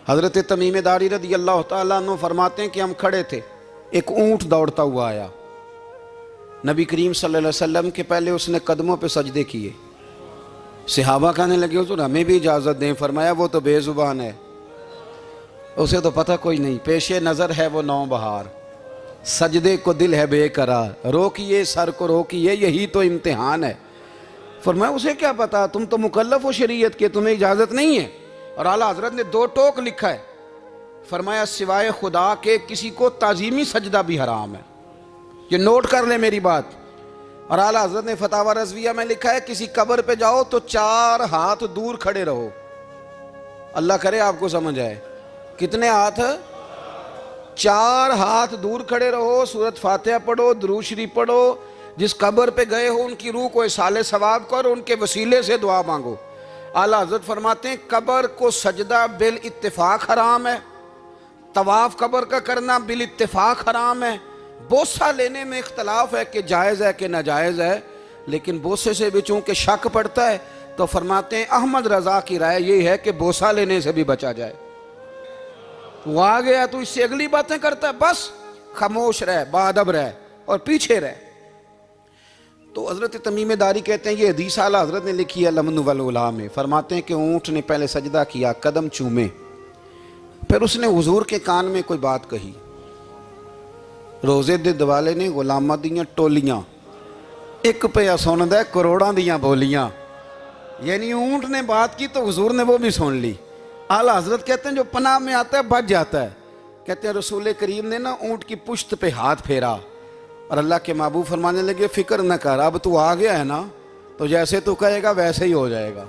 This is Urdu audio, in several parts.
حضرت تمیم داری رضی اللہ تعالیٰ عنہ فرماتے ہیں کہ ہم کھڑے تھے، ایک اونٹ دوڑتا ہوا آیا، نبی کریم صلی اللہ علیہ وسلم کے پہلے اس نے قدموں پہ سجدے کیے، صحابہ کہنے لگے حضور ہمیں بھی اجازت دیں، فرمایا وہ تو بے زبان ہے، اسے تو پتہ کوئی نہیں، پیش نظر ہے وہ نو بہار، سجدے کو دل ہے بے قرار، روکیے سر کو روکیے یہی تو امتحان ہے۔ فرمایا اسے کیا پتا، تم تو مکلف ہو شریعت کے، تمہیں اجازت نہیں ہے۔ اور اعلیٰ حضرت نے 2 ٹوک لکھا ہے، فرمایا سوائے خدا کے کسی کو تعظیمی سجدہ بھی حرام ہے، یہ نوٹ کر لیں میری بات۔ اور اعلیٰ حضرت نے فتاوی رضویہ میں لکھا ہے کسی قبر پہ جاؤ تو 4 ہاتھ دور کھڑے رہو، اللہ کرے آپ کو سمجھ آئے، کتنے ہاتھ؟ 4 ہاتھ دور کھڑے رہو، سورۃ فاتحہ پڑھو، درود شریف پڑھو، جس قبر پہ گئے ہو ان کی روح کو اصال ثواب کرو، ان کے وسیلے سے دعا مانگو۔ اعلیٰ حضرت فرماتے ہیں قبر کو سجدہ بالاتفاق حرام ہے، طواف قبر کا کرنا بالاتفاق حرام ہے، بوسہ لینے میں اختلاف ہے کہ جائز ہے کہ ناجائز ہے، لیکن بوسے سے بھی چونکہ شک پڑتا ہے تو فرماتے ہیں احمد رضا کی رائے یہ ہے کہ بوسہ لینے سے بھی بچا جائے۔ وہ آ گیا تو اس سے اگلی باتیں کرتا ہے، بس خاموش رہ، باادب رہ اور پیچھے رہ۔ تو حضرت تمیم داری کہتے ہیں یہ حدیث اعلیٰ حضرت نے لکھی ہے لمن والعلا میں، فرماتے ہیں کہ اونٹ نے پہلے سجدہ کیا، قدم چومے، پھر اس نے حضور کے کان میں کوئی بات کہی، روزے دے دوالے نے غلامہ دیاں ٹولیاں، ایک پہ سن دے کروڑاں دیاں بولیاں، یعنی اونٹ نے بات کی تو حضور نے وہ بھی سن لی۔ اعلیٰ حضرت کہتے ہیں جو پناہ میں آتا ہے بچ جاتا ہے، کہتے ہیں رسول کریم نے نا اونٹ کی پشت پہ ہاتھ پھیرا اور اللہ کے محبوب فرمانے لگے فکر نہ کر، اب تو آ گیا ہے نا تو جیسے تو کہے گا ویسے ہی ہو جائے گا،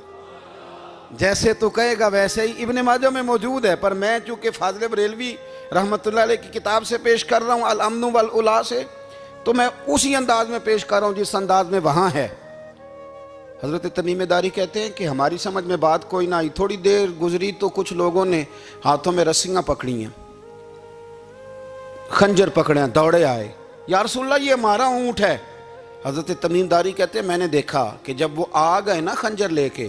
جیسے تو کہے گا ویسے ہی۔ ابن ماجہ میں موجود ہے، پر میں چونکہ فاضل بریلوی رحمۃ اللہ علیہ کی کتاب سے پیش کر رہا ہوں الامن والعلا سے، تو میں اسی انداز میں پیش کر رہا ہوں جس انداز میں وہاں ہے۔ حضرت تمیم داری کہتے ہیں کہ ہماری سمجھ میں بات کوئی نہ آئی، تھوڑی دیر گزری تو کچھ لوگوں نے ہاتھوں میں رسیاں پکڑی ہیں، خنجر پکڑے ہیں، دوڑے آئے، یا رسول اللہ یہ ہمارا اونٹ ہے۔ حضرت تمیم داری کہتے ہیں میں نے دیکھا کہ جب وہ آ گئے نا خنجر لے کے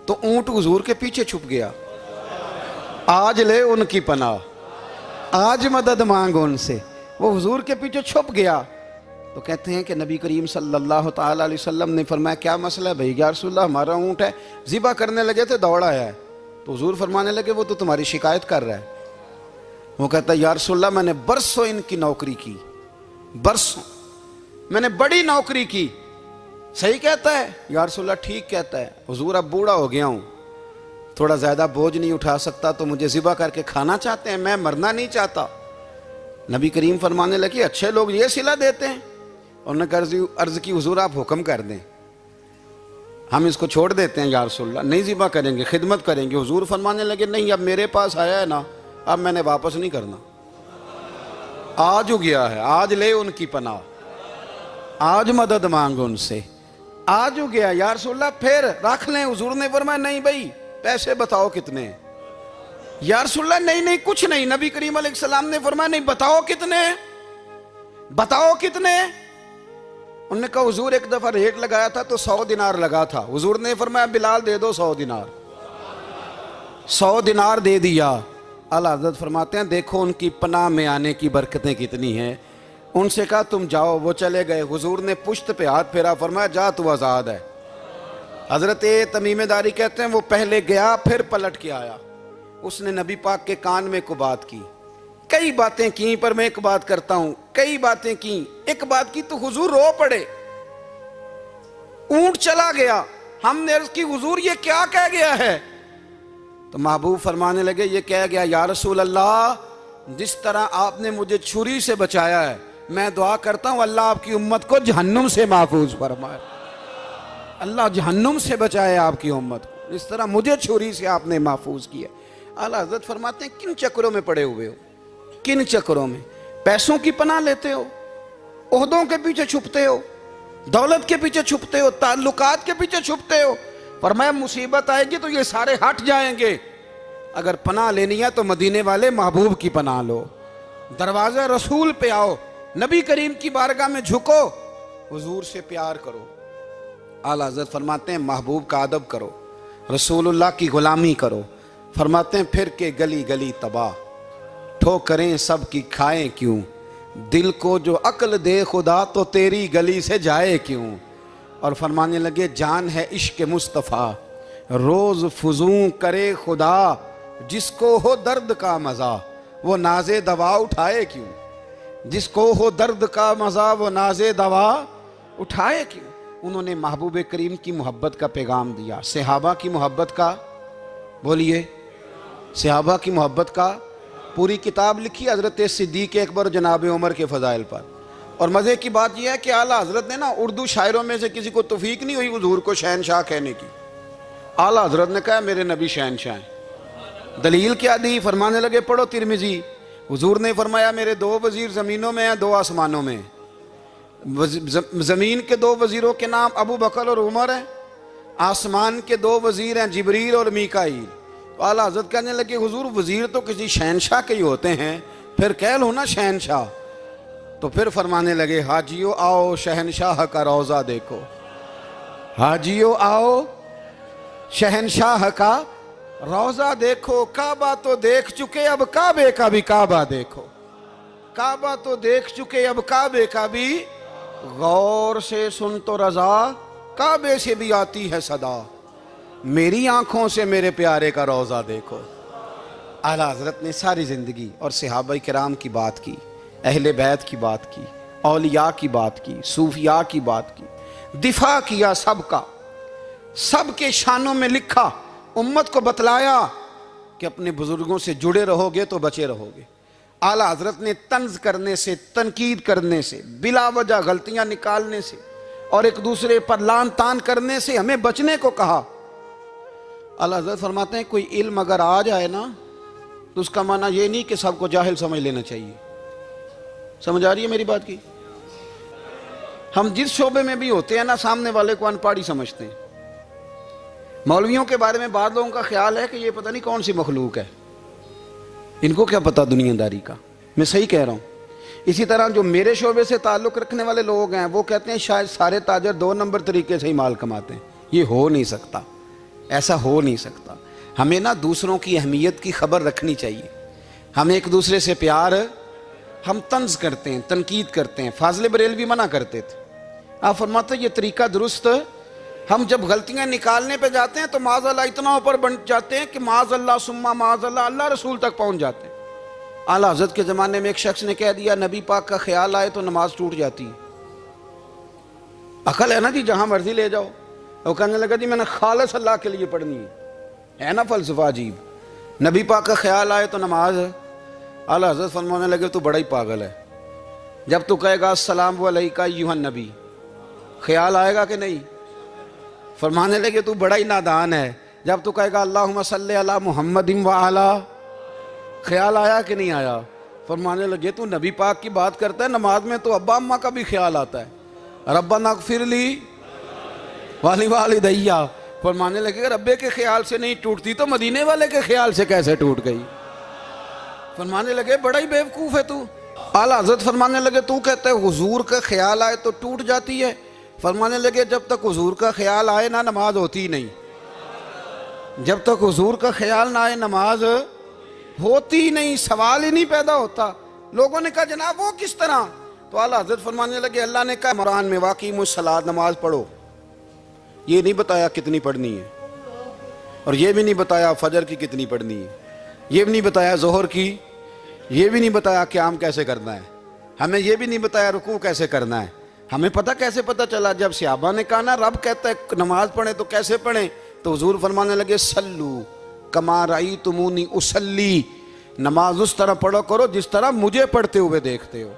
تو اونٹ حضور کے پیچھے چھپ گیا، آج لے ان کی پناہ، آج مدد مانگ ان سے، وہ حضور کے پیچھے چھپ گیا۔ تو کہتے ہیں کہ نبی کریم صلی اللہ تعالیٰ علیہ وسلم نے فرمایا کیا مسئلہ ہے بھائی؟ یا رسول اللہ ہمارا اونٹ ہے، ذبح کرنے لگے تھے دوڑا ہے، تو حضور فرمانے لگے وہ تو تمہاری شکایت کر رہا ہے۔ وہ کہتا ہے یا رسول اللہ میں نے برسوں ان کی نوکری کی، برسوں میں نے بڑی نوکری کی، صحیح کہتا ہے؟ یا رسول اللہ ٹھیک کہتا ہے، حضور اب بوڑھا ہو گیا ہوں، تھوڑا زیادہ بوجھ نہیں اٹھا سکتا تو مجھے ذبح کر کے کھانا چاہتے ہیں، میں مرنا نہیں چاہتا۔ نبی کریم فرمانے لگے اچھے لوگ یہ صلہ دیتے ہیں، انہوں نے عرض کی حضور آپ حکم کر دیں، ہم اس کو چھوڑ دیتے ہیں یا رسول اللہ، نہیں ذبح کریں گے، خدمت کریں گے۔ حضور فرمانے لگے نہیں اب میرے پاس آیا ہے نا، اب میں نے واپس نہیں کرنا، آج ہو گیا ہے، آج لے ان کی پناہ، آج مدد مانگ ان سے، آج ہو گیا یا رسول اللہ پھر رکھ لیں۔ حضور نے فرمایا نہیں بھائی پیسے بتاؤ کتنے ہیں؟ یا رسول اللہ نہیں کچھ نہیں۔ نبی کریم علیہ السلام نے فرمایا نہیں بتاؤ کتنے، بتاؤ کتنے؟ انہوں نے کہا حضور ایک دفعہ ریٹ لگایا تھا تو 100 دینار لگا تھا، حضور نے فرمایا بلال دے دو 100 دینار، 100 دینار دے دیا۔ اعلیٰ حضرت فرماتے ہیں دیکھو ان کی پناہ میں آنے کی برکتیں کتنی ہیں۔ ان سے کہا تم جاؤ، وہ چلے گئے، حضور نے پشت پہ ہاتھ پھیرا، فرمایا جا تو آزاد ہے۔ حضرت تمیم داری کہتے ہیں وہ پہلے گیا پھر پلٹ کے آیا، اس نے نبی پاک کے کان میں کو بات کی، کئی باتیں کی، پر میں ایک بات کرتا ہوں، کئی باتیں کی، ایک بات کی تو حضور رو پڑے، اونٹ چلا گیا، ہم نے عرض کی حضور یہ کیا کہہ گیا ہے؟ تو محبوب فرمانے لگے یہ کہہ گیا یا رسول اللہ جس طرح آپ نے مجھے چھری سے بچایا ہے میں دعا کرتا ہوں اللہ آپ کی امت کو جہنم سے محفوظ فرمائے، اللہ جہنم سے بچائے آپ کی امت کو، اس طرح مجھے چھری سے آپ نے محفوظ کیا۔ اعلیٰ حضرت فرماتے ہیں کن چکروں میں پڑے ہوئے ہو، کن چکروں میں؟ پیسوں کی پناہ لیتے ہو، عہدوں کے پیچھے چھپتے ہو، دولت کے پیچھے چھپتے ہو، تعلقات کے پیچھے چھپتے ہو، فرمایا مصیبت آئے گی تو یہ سارے ہٹ جائیں گے۔ اگر پناہ لینی ہے تو مدینے والے محبوب کی پناہ لو، دروازہ رسول پہ آؤ، نبی کریم کی بارگاہ میں جھکو، حضور سے پیار کرو۔ اعلیٰ حضرت فرماتے ہیں محبوب کا ادب کرو، رسول اللہ کی غلامی کرو۔ فرماتے ہیں پھر کے گلی گلی تباہ، ٹھوکریں سب کی کھائیں کیوں، دل کو جو عقل دے خدا تو تیری گلی سے جائے کیوں۔ اور فرمانے لگے جان ہے عشق مصطفیٰ، روز فزوں کرے خدا، جس کو ہو درد کا مزہ وہ ناز دوا اٹھائے کیوں، جس کو ہو درد کا مزہ وہ ناز دوا اٹھائے کیوں۔ انہوں نے محبوب کریم کی محبت کا پیغام دیا، صحابہ کی محبت کا، بولیے، صحابہ کی محبت کا پوری کتاب لکھی حضرت صدیق اکبر جناب عمر کے فضائل پر۔ اور مزے کی بات یہ ہے کہ اعلیٰ حضرت نے نا اردو شاعروں میں سے کسی کو توفیق نہیں ہوئی حضور کو شہنشاہ کہنے کی، اعلیٰ حضرت نے کہا میرے نبی شہنشاہ ہیں۔ دلیل کیا دی؟ فرمانے لگے پڑھو ترمذی، حضور نے فرمایا میرے دو وزیر زمینوں میں ہیں، دو آسمانوں میں۔ زمین کے دو وزیروں کے نام ابو بکر اور عمر ہیں، آسمان کے دو وزیر ہیں جبریل اور میکائیل۔ تو اعلیٰ حضرت کہنے لگے حضور وزیر تو کسی شہنشاہ کے ہی ہوتے ہیں، پھر کہہ لو نا شہنشاہ۔ تو پھر فرمانے لگے حاجیو آؤ شہنشاہ کا روضہ دیکھو، حاجیو آؤ شہنشاہ کا روضہ دیکھو، کعبہ تو دیکھ چکے اب کعبے کا بھی کعبہ دیکھو، کعبہ تو دیکھ چکے اب کعبے کا بھی، غور سے سن تو رضا کعبے سے بھی آتی ہے صدا، میری آنکھوں سے میرے پیارے کا روضہ دیکھو۔ اعلیٰ حضرت نے ساری زندگی اور صحابہ کرام کی بات کی، اہل بیت کی بات کی، اولیاء کی بات کی، صوفیاء کی بات کی، دفاع کیا سب کا، سب کے شانوں میں لکھا، امت کو بتلایا کہ اپنے بزرگوں سے جڑے رہو گے تو بچے رہو گے۔ اعلیٰ حضرت نے طنز کرنے سے، تنقید کرنے سے، بلا وجہ غلطیاں نکالنے سے اور ایک دوسرے پر لان تان کرنے سے ہمیں بچنے کو کہا۔ اعلیٰ حضرت فرماتے ہیں کوئی علم اگر آ جائے نا تو اس کا معنی یہ نہیں کہ سب کو جاہل سمجھ لینا چاہیے۔ سمجھ آ رہی ہے میری بات کی؟ ہم جس شعبے میں بھی ہوتے ہیں نا سامنے والے کو ان پڑھ ہی سمجھتے ہیں۔ مولویوں کے بارے میں بعض لوگوں کا خیال ہے کہ یہ پتہ نہیں کون سی مخلوق ہے، ان کو کیا پتہ دنیا داری کا۔ میں صحیح کہہ رہا ہوں۔ اسی طرح جو میرے شعبے سے تعلق رکھنے والے لوگ ہیں وہ کہتے ہیں شاید سارے تاجر دو نمبر طریقے سے ہی مال کماتے ہیں۔ یہ ہو نہیں سکتا، ایسا ہو نہیں سکتا۔ ہمیں نا دوسروں کی اہمیت کی خبر رکھنی چاہیے، ہم ایک دوسرے سے پیار، ہم طنز کرتے ہیں، تنقید کرتے ہیں۔ فاضل بریلوی منع کرتے تھے، آپ فرماتے ہیں یہ طریقہ درست، ہم جب غلطیاں نکالنے پہ جاتے ہیں تو معاذ اللہ اتنا اوپر بن جاتے ہیں کہ معاذ اللہ ثم معاذ اللہ اللہ رسول تک پہنچ جاتے ہیں۔ اعلیٰ حضرت کے زمانے میں ایک شخص نے کہہ دیا نبی پاک کا خیال آئے تو نماز ٹوٹ جاتی ہے۔ عقل ہے نا جی، جہاں مرضی لے جاؤ۔ وہ کہنے لگا جی میں نے خالص اللہ کے لیے پڑھنی ہے نا فلسفہ عجیب، نبی پاک کا خیال آئے تو نماز ہے۔ اعلیٰ حضرت فرمانے لگے تو بڑا ہی پاگل ہے، جب تو کہے گا السلام علیکہ ایھا النبی خیال آئے گا کہ نہیں؟ فرمانے لگے تو بڑا ہی نادان ہے، جب تو کہے گا اللہم صلی علی محمد وعلی خیال آیا کہ نہیں آیا؟ فرمانے لگے تو نبی پاک کی بات کرتا ہے، نماز میں تو ابا اماں کا بھی خیال آتا ہے، ربنا اغفر لی والی والدیہ۔ فرمانے لگے کہ ربے کے خیال سے نہیں ٹوٹتی تو مدینے والے کے خیال سے کیسے ٹوٹ گئی؟ فرمانے لگے بڑا ہی بیوقوف ہے تو۔ اعلیٰ حضرت فرمانے لگے تو کہتا ہے حضور کا خیال آئے تو ٹوٹ جاتی ہے۔ فرمانے لگے جب تک حضور کا خیال آئے نہ نماز ہوتی ہی نہیں، جب تک حضور کا خیال نہ آئے نماز ہوتی ہی نہیں، سوال ہی نہیں پیدا ہوتا۔ لوگوں نے کہا جناب وہ کس طرح؟ تو اعلیٰ حضرت فرمانے لگے اللہ نے کہا قرآن میں واقعی الصلاۃ نماز پڑھو، یہ نہیں بتایا کتنی پڑھنی ہے، اور یہ بھی نہیں بتایا فجر کی کتنی پڑھنی ہے، یہ بھی نہیں بتایا ظہر کی، یہ بھی نہیں بتایا قیام کیسے کرنا ہے، ہمیں یہ بھی نہیں بتایا رکوع کیسے کرنا ہے۔ ہمیں پتہ کیسے پتہ چلا؟ جب صحابہ نے کہا نا رب کہتا ہے نماز پڑھیں تو کیسے پڑھیں، تو حضور فرمانے لگے سلو کما رأیتمونی اصلی، نماز اس طرح پڑھو کرو جس طرح مجھے پڑھتے ہوئے دیکھتے ہو۔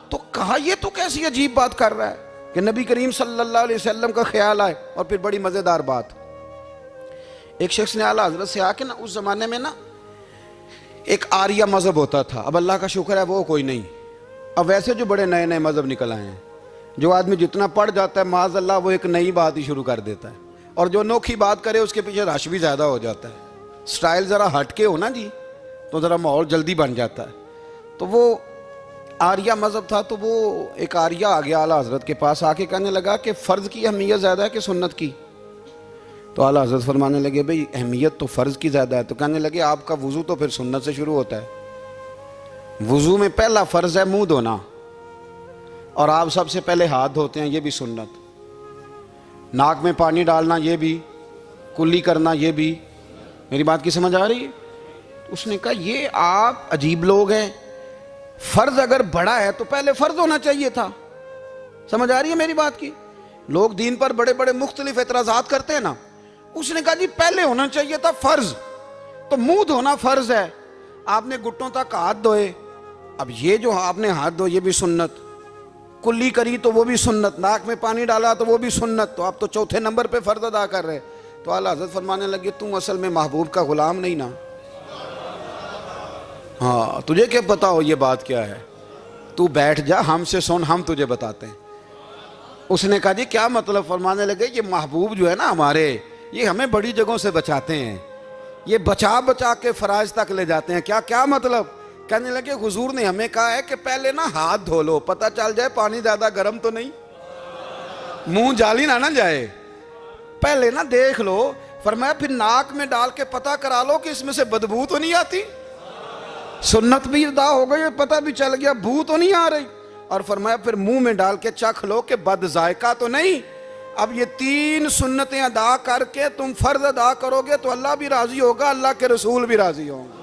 تو کہا یہ تو کیسی عجیب بات کر رہا ہے کہ نبی کریم صلی اللہ علیہ وسلم کا خیال آئے۔ اور پھر بڑی مزیدار بات، ایک شخص نے اعلیٰ حضرت سے آ کے نا اس زمانے میں نا ایک آریہ مذہب ہوتا تھا، اب اللہ کا شکر ہے وہ کوئی نہیں، اب ویسے جو بڑے نئے نئے مذہب نکل آئے ہیں، جو آدمی جتنا پڑھ جاتا ہے معاذ اللہ وہ ایک نئی بات ہی شروع کر دیتا ہے، اور جو انوکھی بات کرے اس کے پیچھے رش بھی زیادہ ہو جاتا ہے، سٹائل ذرا ہٹ کے ہو نا جی تو ذرا ماحول جلدی بن جاتا ہے۔ تو وہ آریہ مذہب تھا، تو وہ ایک آریہ آ گیا اعلیٰ حضرت کے پاس، آ کے کہنے لگا کہ فرض کی اہمیت زیادہ ہے کہ سنت کی؟ تو اعلیٰ حضرت فرمانے لگے بھئی اہمیت تو فرض کی زیادہ ہے. تو کہنے لگے آپ کا وضو تو پھر سنت سے شروع ہوتا ہے. وضو میں پہلا فرض ہے منہ دھونا, اور آپ سب سے پہلے ہاتھ دھوتے ہیں, یہ بھی سنت. ناک میں پانی ڈالنا یہ بھی, کلی کرنا یہ بھی. میری بات کی سمجھ آ رہی ہے؟ اس نے کہا یہ آپ عجیب لوگ ہیں, فرض اگر بڑا ہے تو پہلے فرض ہونا چاہیے تھا. سمجھ آ رہی ہے میری بات کی؟ لوگ دین پر بڑے بڑے مختلف اعتراضات کرتے ہیں نا. اس نے کہا جی پہلے ہونا چاہیے تھا فرض. تو منہ دھونا فرض ہے, آپ نے گھٹنوں تک ہاتھ دھوئے, اب یہ جو آپ نے ہاتھ دھوئے یہ بھی سنت, کلی کری تو وہ بھی سنت, ناک میں پانی ڈالا تو وہ بھی سنت, تو آپ تو چوتھے نمبر پہ فرض ادا کر رہے. تو اعلیٰ حضرت فرمانے لگے تم اصل میں محبوب کا غلام نہیں نا. ہاں تجھے کیا پتا ہو یہ بات کیا ہے, تو بیٹھ جا ہم سے سن, ہم تجھے بتاتے ہیں. اس نے کہا جی کیا مطلب؟ فرمانے لگے یہ محبوب جو ہے نا ہمارے, یہ ہمیں بڑی جگہوں سے بچاتے ہیں, یہ بچا بچا کے فرائض تک لے جاتے ہیں. کیا مطلب؟ کہنے لگے حضور نے ہمیں کہا ہے کہ پہلے نا ہاتھ دھو لو, پتہ چل جائے پانی زیادہ گرم تو نہیں, منہ جالی نہ جائے, پہلے نا دیکھ لو. فرمایا پھر ناک میں ڈال کے پتہ کرا لو کہ اس میں سے بدبو تو نہیں آتی. سنت بھی ادا ہو گئی, پتہ بھی چل گیا بو تو نہیں آ رہی. اور فرمایا پھر منہ میں ڈال کے چکھ لو کہ بد ذائقہ تو نہیں. اب یہ 3 سنتیں ادا کر کے تم فرض ادا کرو گے تو اللہ بھی راضی ہوگا, اللہ کے رسول بھی راضی ہوں گے.